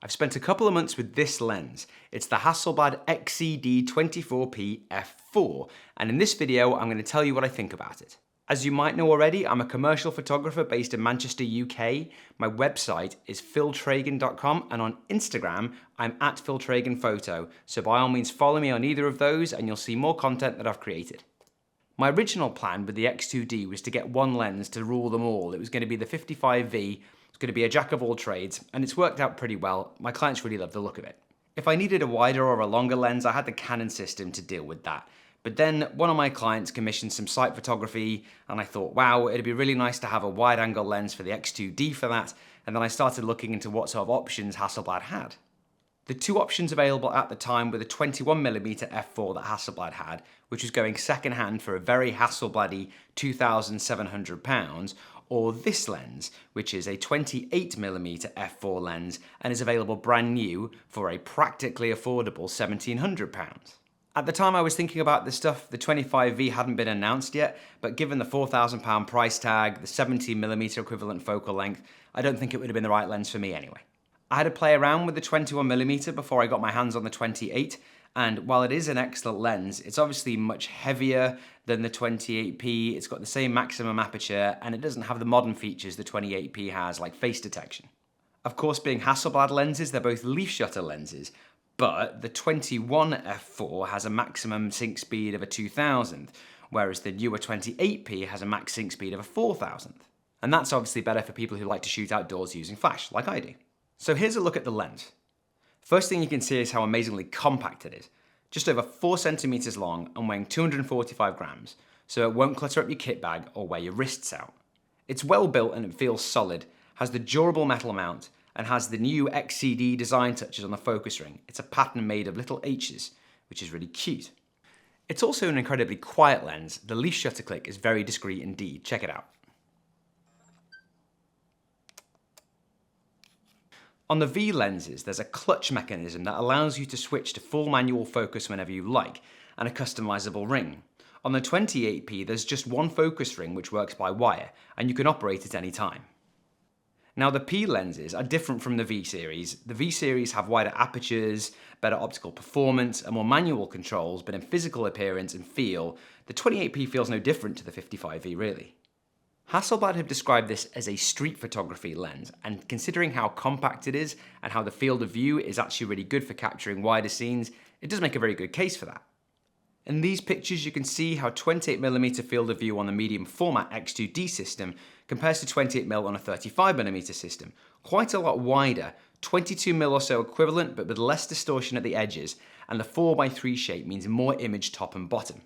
I've spent a couple of months with this lens. It's the Hasselblad XCD24p f4, and in this video I'm going to tell you what I think about it. As you might know already, I'm a commercial photographer based in Manchester, UK. My website is philtragan.com, and on Instagram I'm at philtraganphoto, so by all means follow me on either of those and you'll see more content that I've created. My original plan with the X2D was to get one lens to rule them all. It was going to be the 55V. It's going to be a jack of all trades, and it's worked out pretty well. My clients really love the look of it. If I needed a wider or a longer lens, I had the Canon system to deal with that. But then one of my clients commissioned some site photography, and I thought, wow, it'd be really nice to have a wide angle lens for the X2D for that. And then I started looking into what sort of options Hasselblad had. The two options available at the time were the 21mm f4 that Hasselblad had, which was going second hand for a very Hasselblad-y £2,700, or this lens, which is a 28mm f4 lens and is available brand new for a practically affordable £1,700. At the time I was thinking about this stuff, the 25V hadn't been announced yet, but given the £4,000 price tag, the 17mm equivalent focal length, I don't think it would have been the right lens for me anyway. I had to play around with the 21mm before I got my hands on the 28, and while it is an excellent lens, it's obviously much heavier than the 28p, it's got the same maximum aperture, and it doesn't have the modern features the 28p has, like face detection. Of course, being Hasselblad lenses, they're both leaf shutter lenses, but the 21 f4 has a maximum sync speed of a 2000th, whereas the newer 28p has a max sync speed of a 4000th. And that's obviously better for people who like to shoot outdoors using flash, like I do. So here's a look at the lens. First thing you can see is how amazingly compact it is. Just over 4 centimeters long and weighing 245 grams, so it won't clutter up your kit bag or wear your wrists out. It's well built and it feels solid, has the durable metal mount, and has the new XCD design touches on the focus ring. It's a pattern made of little H's, which is really cute. It's also an incredibly quiet lens. The leaf shutter click is very discreet indeed. Check it out. On the V lenses, there's a clutch mechanism that allows you to switch to full manual focus whenever you like, and a customizable ring. On the 28p, there's just one focus ring which works by wire, and you can operate at any time. Now the P lenses are different from the V series. The V series have wider apertures, better optical performance, and more manual controls, but in physical appearance and feel, the 28p feels no different to the 55V really. Hasselblad have described this as a street photography lens, and considering how compact it is and how the field of view is actually really good for capturing wider scenes, it does make a very good case for that. In these pictures you can see how 28mm field of view on the medium format X2D system compares to 28mm on a 35mm system. Quite a lot wider, 22mm or so equivalent but with less distortion at the edges, and the 4x3 shape means more image top and bottom.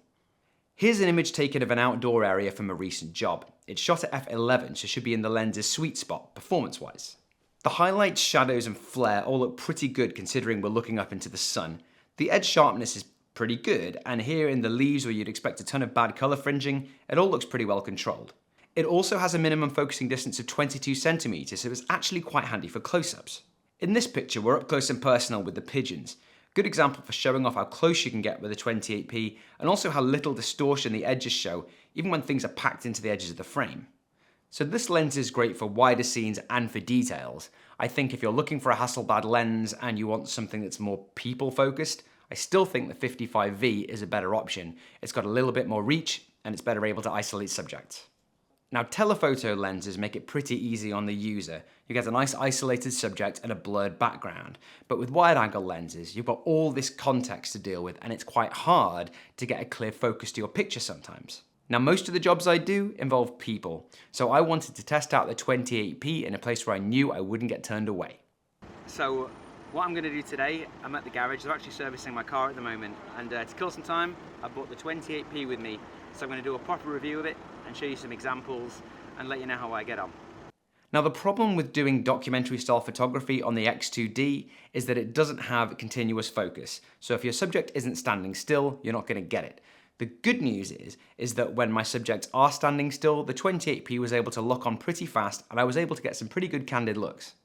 Here's an image taken of an outdoor area from a recent job. It's shot at f11, so should be in the lens's sweet spot, performance-wise. The highlights, shadows, and flare all look pretty good considering we're looking up into the sun. The edge sharpness is pretty good, and here in the leaves where you'd expect a ton of bad color fringing, it all looks pretty well controlled. It also has a minimum focusing distance of 22 centimeters, so it's actually quite handy for close-ups. In this picture, we're up close and personal with the pigeons. Good example for showing off how close you can get with a 28p, and also how little distortion the edges show, even when things are packed into the edges of the frame. So this lens is great for wider scenes and for details. I think if you're looking for a Hasselblad lens and you want something that's more people-focused, I still think the 55V is a better option. It's got a little bit more reach, and it's better able to isolate subjects. Now, telephoto lenses make it pretty easy on the user. You get a nice isolated subject and a blurred background. But with wide-angle lenses, you've got all this context to deal with, and it's quite hard to get a clear focus to your picture sometimes. Now, most of the jobs I do involve people, so I wanted to test out the 28p in a place where I knew I wouldn't get turned away. So, what I'm going to do today, I'm at the garage. They're actually servicing my car at the moment, and to kill some time, I brought the 28p with me. So I'm going to do a proper review of it and show you some examples and let you know how I get on. Now the problem with doing documentary style photography on the X2D is that it doesn't have continuous focus. So if your subject isn't standing still, you're not going to get it. The good news is that when my subjects are standing still, the 28p was able to lock on pretty fast and I was able to get some pretty good candid looks.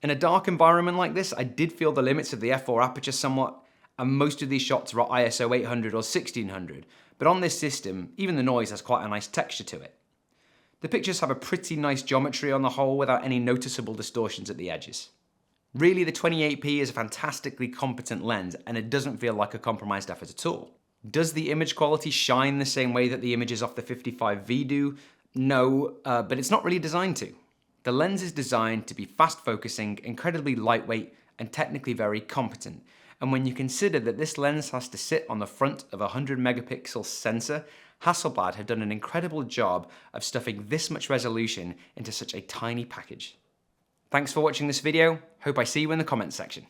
In a dark environment like this, I did feel the limits of the f4 aperture somewhat, and most of these shots were at ISO 800 or 1600, but on this system, even the noise has quite a nice texture to it. The pictures have a pretty nice geometry on the whole without any noticeable distortions at the edges. Really, the 28p is a fantastically competent lens, and it doesn't feel like a compromised effort at all. Does the image quality shine the same way that the images off the 55V do? No, but it's not really designed to. The lens is designed to be fast focusing, incredibly lightweight, and technically very competent. And when you consider that this lens has to sit on the front of a 100 megapixel sensor, Hasselblad have done an incredible job of stuffing this much resolution into such a tiny package. Thanks for watching this video. Hope I see you in the comments section.